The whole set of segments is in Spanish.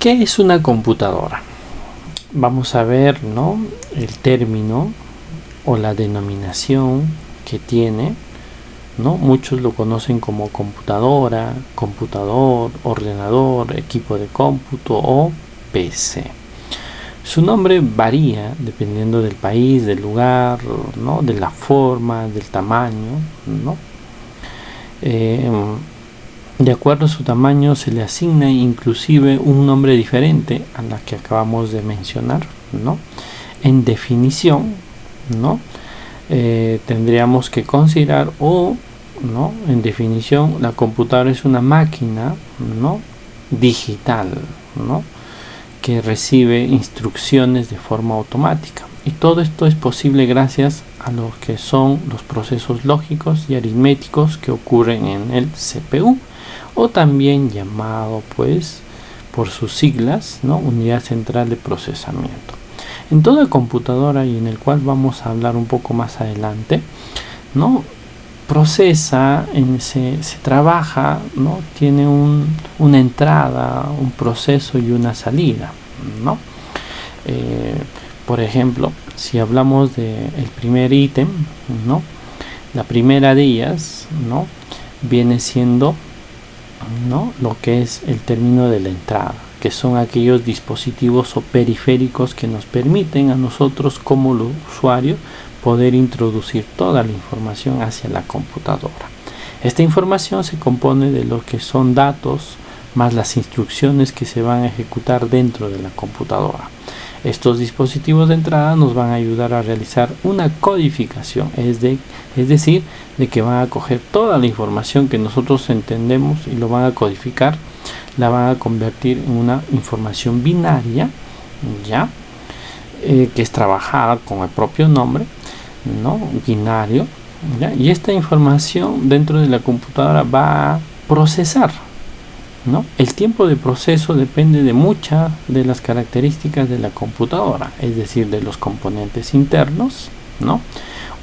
¿Qué es una computadora? Vamos a ver, ¿no?, el término o la denominación que tiene, ¿no? Muchos lo conocen como computadora, computador, ordenador, equipo de cómputo o PC. Su nombre varía dependiendo del país, del lugar, ¿no?, de la forma, del tamaño, ¿no? De acuerdo a su tamaño se le asigna inclusive un nombre diferente a la que acabamos de mencionar, ¿no? En definición, ¿no?, tendríamos que considerar ¿no?, en definición, la computadora es una máquina, ¿no?, digital, ¿no?, que recibe instrucciones de forma automática. Y todo esto es posible gracias a lo que son los procesos lógicos y aritméticos que ocurren en el CPU, o también llamado, pues, por sus siglas, ¿no?, unidad central de procesamiento. En toda computadora, y en el cual vamos a hablar un poco más adelante, ¿no?, procesa, se trabaja, ¿no?, tiene una entrada, un proceso y una salida, ¿no? Por ejemplo, si hablamos del primer ítem, ¿no?, la primera de ellas, ¿no?, viene siendo, ¿no?, lo que es el término de la entrada, que son aquellos dispositivos o periféricos que nos permiten a nosotros como usuario poder introducir toda la información hacia la computadora. Esta información se compone de lo que son datos más las instrucciones que se van a ejecutar dentro de la computadora. Estos dispositivos de entrada nos van a ayudar a realizar una codificación, es decir, de que van a coger toda la información que nosotros entendemos y lo van a codificar, la van a convertir en una información binaria, ¿ya?, que es trabajada con el propio nombre, ¿no?, binario, ¿ya? Y esta información dentro de la computadora va a procesar, ¿no? El tiempo de proceso depende de muchas de las características de la computadora, es decir, de los componentes internos, ¿no?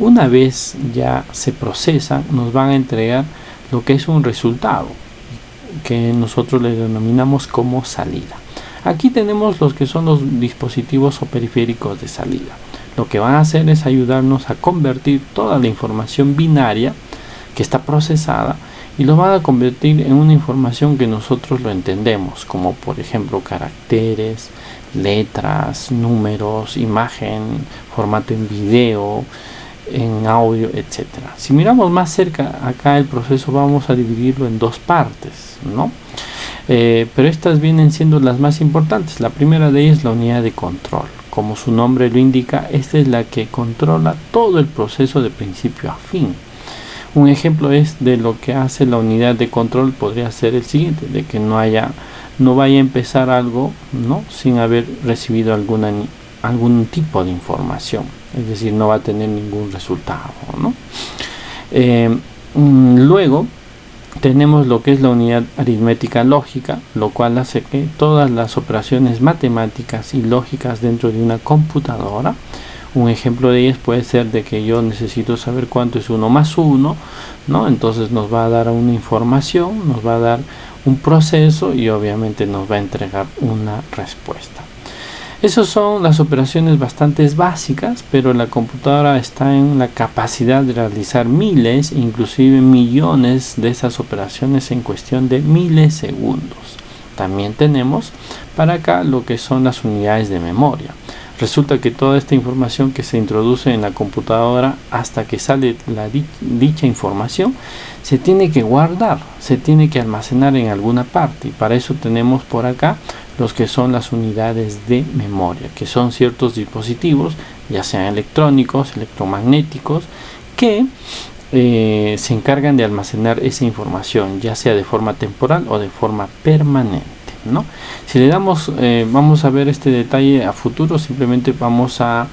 Una vez ya se procesan, nos van a entregar lo que es un resultado, que nosotros le denominamos como salida. Aquí tenemos los que son los dispositivos o periféricos de salida. Lo que van a hacer es ayudarnos a convertir toda la información binaria que está procesada y lo van a convertir en una información que nosotros lo entendemos, como por ejemplo caracteres, letras, números, imagen, formato en video, en audio, etcétera. Si miramos más cerca acá el proceso, vamos a dividirlo en dos partes, ¿no? Pero estas vienen siendo las más importantes. La primera de ellas es la unidad de control. Como su nombre lo indica, esta es la que controla todo el proceso de principio a fin. Un ejemplo es de lo que hace la unidad de control, podría ser el siguiente, de que no vaya a empezar algo, ¿no?, sin haber recibido algún tipo de información, es decir, no va a tener ningún resultado, ¿no? Luego tenemos lo que es la unidad aritmética lógica, lo cual hace que todas las operaciones matemáticas y lógicas dentro de una computadora, un ejemplo de ellas puede ser de que yo necesito saber cuánto es 1 más 1, ¿no? Entonces nos va a dar una información, nos va a dar un proceso y obviamente nos va a entregar una respuesta. Esas son las operaciones bastante básicas, pero la computadora está en la capacidad de realizar miles, inclusive millones de esas operaciones en cuestión de milisegundos. También tenemos para acá lo que son las unidades de memoria. Resulta que toda esta información que se introduce en la computadora hasta que sale dicha información se tiene que guardar, se tiene que almacenar en alguna parte, y para eso tenemos por acá los que son las unidades de memoria, que son ciertos dispositivos, ya sean electrónicos, electromagnéticos, que se encargan de almacenar esa información, ya sea de forma temporal o de forma permanente, ¿no? Si le damos, vamos a ver este detalle a futuro, simplemente vamos a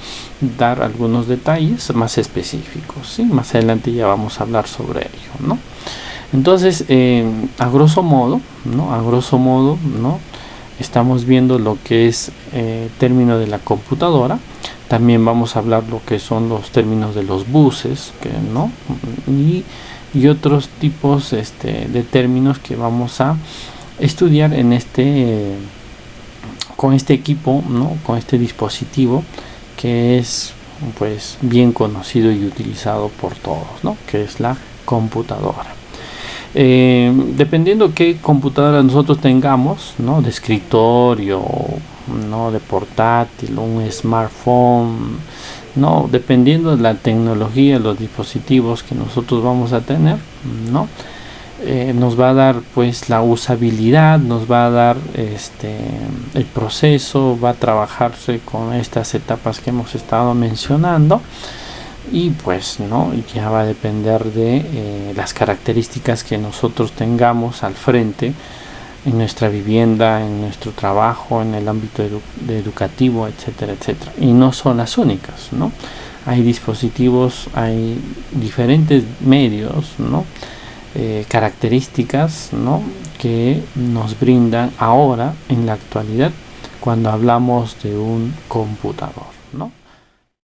dar algunos detalles más específicos, ¿sí? Más adelante ya vamos a hablar sobre ello, ¿no? Entonces, a grosso modo, ¿no? Estamos viendo lo que es término de la computadora. También vamos a hablar lo que son los términos de los buses, ¿no? Y otros tipos de términos que vamos a estudiar en con este equipo, ¿no? Con este dispositivo que es pues bien conocido y utilizado por todos, ¿no? Que es la computadora. Dependiendo qué computadora nosotros tengamos, ¿no? De escritorio, ¿no? De portátil, un smartphone, ¿no? Dependiendo de la tecnología, los dispositivos que nosotros vamos a tener, ¿no? Nos va a dar pues la usabilidad, nos va a dar el proceso, va a trabajarse con estas etapas que hemos estado mencionando, y pues no, ya va a depender de las características que nosotros tengamos al frente en nuestra vivienda, en nuestro trabajo, en el ámbito educativo, etcétera, etcétera. Y no son las únicas, ¿no? Hay dispositivos, hay diferentes medios, ¿no? Características, ¿no? Que nos brindan ahora en la actualidad cuando hablamos de un computador, ¿no?